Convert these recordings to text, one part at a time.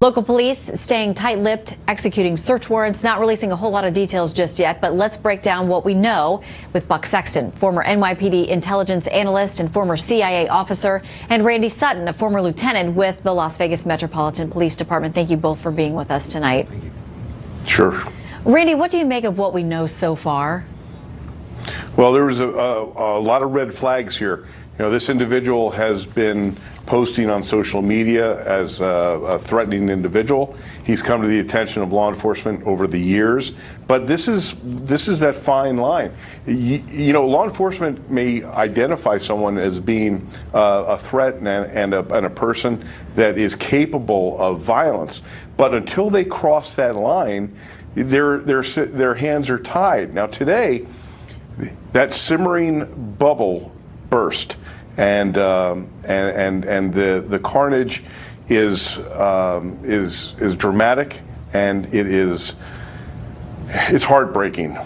Local police staying tight-lipped, executing search warrants, not releasing a whole lot of details just yet, but let's break down what we know with Buck Sexton, former NYPD intelligence analyst and former CIA officer, and Randy Sutton, a former lieutenant with the Las Vegas Metropolitan Police Department. Thank you both for being with us tonight. Thank you. Sure. Randy, what do you make of what we know so far? Well, there was a lot of red flags here. You know, this individual has been posting on social media as a threatening individual. He's come to the attention of law enforcement over the years, but this is that fine line. You know, law enforcement may identify someone as being a threat and a person that is capable of violence, but until they cross that line, their hands are tied. Now today, that simmering bubble burst, and the carnage is dramatic, and it's heartbreaking.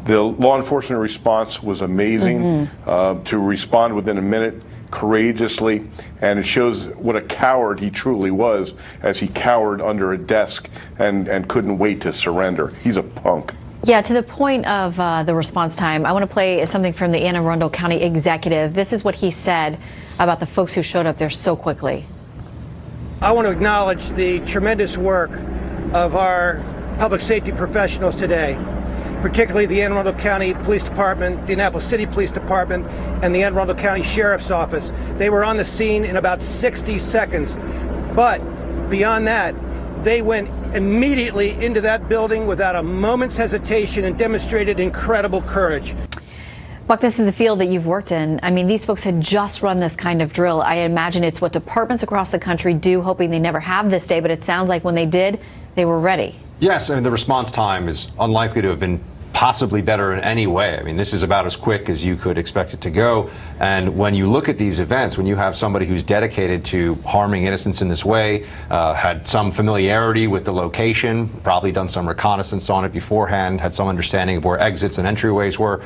The law enforcement response was amazing, to respond within a minute courageously, and it shows what a coward he truly was as he cowered under a desk and couldn't wait to surrender. He's a punk. Yeah, to the point of the response time, I want to play something from the Anne Arundel County executive. This is what he said about the folks who showed up there so quickly. I want to acknowledge the tremendous work of our public safety professionals today, particularly the Anne Arundel County Police Department, the Annapolis City Police Department, and the Anne Arundel County Sheriff's Office. They were on the scene in about 60 seconds. But beyond that, they went immediately into that building without a moment's hesitation and demonstrated incredible courage. Buck, this is a field that you've worked in. I mean, these folks had just run this kind of drill. I imagine it's what departments across the country do, hoping they never have this day, but it sounds like when they did, they were ready. Yes, I mean, the response time is unlikely to have been possibly better in any way. I mean, this is about as quick as you could expect it to go. And when you look at these events, when you have somebody who's dedicated to harming innocents in this way, had some familiarity with the location, probably done some reconnaissance on it beforehand, had some understanding of where exits and entryways were,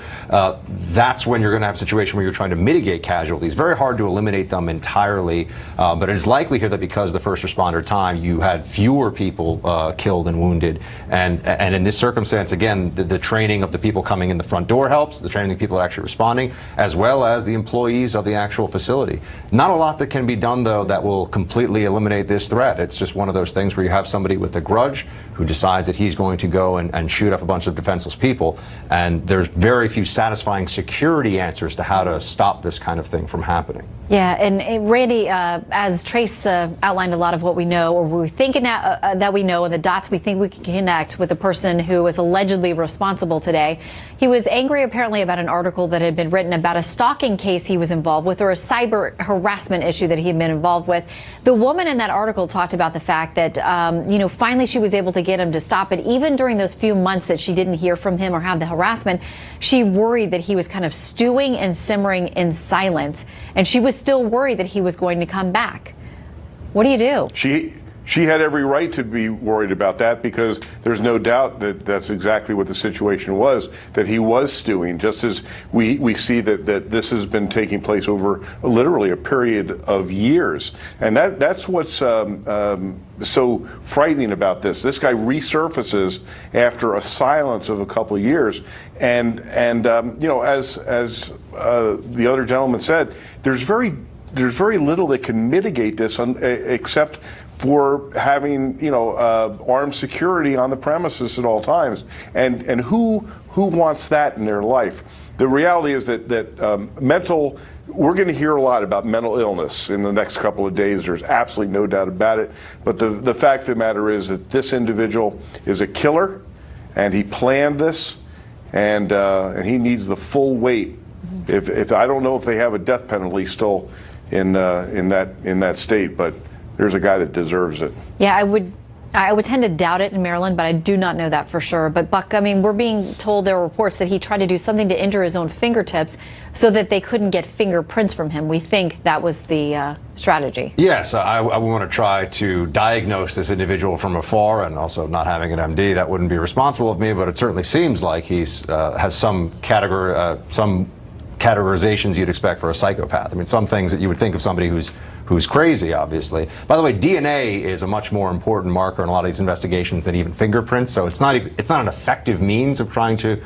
that's when you're going to have a situation where you're trying to mitigate casualties. Very hard to eliminate them entirely, but it is likely here that because of the first responder time, you had fewer people killed and wounded. And in this circumstance, again, the training of the people coming in the front door helps, the training of the people actually responding, as well as the employees of the actual facility. Not a lot that can be done, though, that will completely eliminate this threat. It's just one of those things where you have somebody with a grudge who decides that he's going to go and shoot up a bunch of defenseless people, and there's very few satisfying security answers to how to stop this kind of thing from happening. Yeah, and Randy, as Trace outlined a lot of what we know, or we think that we know, and the dots we think we can connect with the person who was allegedly responsible today. He was angry apparently about an article that had been written about a stalking case he was involved with, or a cyber harassment issue that he had been involved with. The woman in that article talked about the fact that, you know, finally she was able to get him to stop it. Even during those few months that she didn't hear from him or have the harassment, she worried that he was kind of stewing and simmering in silence, and she was still worried that he was going to come back. What do you do? She had every right to be worried about that, because there's no doubt that that's exactly what the situation was, that he was stewing, just as we see that this has been taking place over literally a period of years. And that's what's so frightening about this. This guy resurfaces after a silence of a couple of years, and you know, as the other gentleman said, there's very little that can mitigate this except for having, you know, armed security on the premises at all times. And who wants that in their life? The reality is that we're going to hear a lot about mental illness in the next couple of days. There's absolutely no doubt about it. But the fact of the matter is that this individual is a killer, and he planned this, and he needs the full weight. If I don't know if they have a death penalty still in that state, but there's a guy that deserves it. Yeah, I would tend to doubt it in Maryland, but I do not know that for sure. But Buck, I mean, we're being told there are reports that he tried to do something to injure his own fingertips so that they couldn't get fingerprints from him. We think that was the strategy. Yes, I want to try to diagnose this individual from afar, and also not having an MD, that wouldn't be responsible of me, but it certainly seems like he's has some category, some categorizations you'd expect for a psychopath. I mean, some things that you would think of somebody who's crazy, obviously. By the way, DNA is a much more important marker in a lot of these investigations than even fingerprints. So it's not an effective means of trying to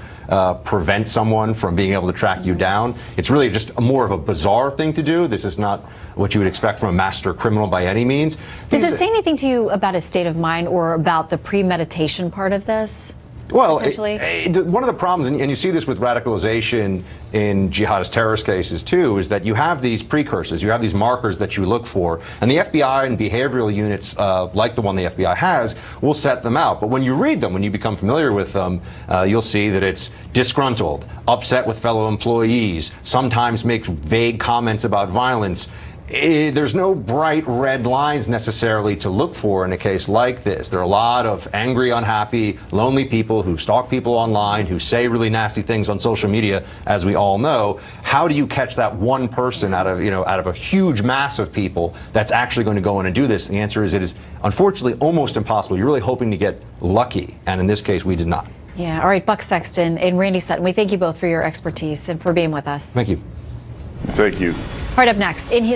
prevent someone from being able to track you down. It's really just more of a bizarre thing to do. This is not what you would expect from a master criminal by any means. Does it say anything to you about his state of mind or about the premeditation part of this? Well, one of the problems, and you see this with radicalization in jihadist terrorist cases too, is that you have these precursors, you have these markers that you look for, and the FBI and behavioral units like the one the FBI has will set them out. But when you read them, when you become familiar with them, you'll see that it's disgruntled, upset with fellow employees, sometimes makes vague comments about violence. There's no bright red lines necessarily to look for in a case like this. There are a lot of angry, unhappy, lonely people who stalk people online, who say really nasty things on social media, as we all know. How do you catch that one person out of a huge mass of people that's actually going to go in and do this? The answer is it is unfortunately almost impossible. You're really hoping to get lucky, and in this case, we did not. Yeah. All right, Buck Sexton and Randy Sutton, we thank you both for your expertise and for being with us. Thank you. Thank you. All right, up next, in his